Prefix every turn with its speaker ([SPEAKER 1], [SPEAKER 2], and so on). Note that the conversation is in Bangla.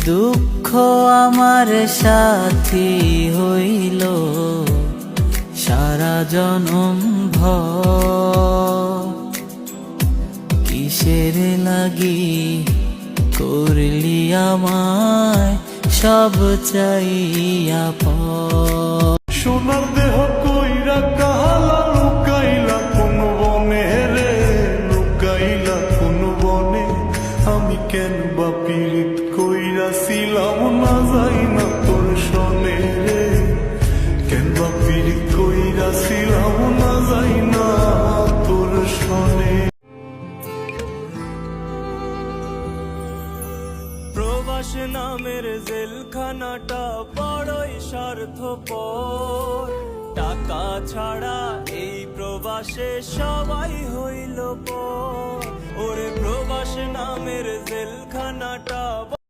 [SPEAKER 1] দুঃখ আমার সাথী হইল সারা জনম ভর। কিসের লাগি করলি আমায় সব চাইয়া পর।
[SPEAKER 2] সোনার দেহ কইরা কাহালা লুকাইলা কোন বনে রে, লুকাইলা কোন বনে। আমি কেন বা পীড়িত কইরা ছিলাম না যাই না তোর সনে রে, কেন বা পীড়িত কইরা ছিলাম না যাই না তোর সনে।
[SPEAKER 3] প্রবাস নামের জেলখানাটা বড়ই স্বার্থপর। টাকা ছাড়া এই প্রবাসে সবাই হইল পর। ওরে প্রবাস নামের জেলখানাটা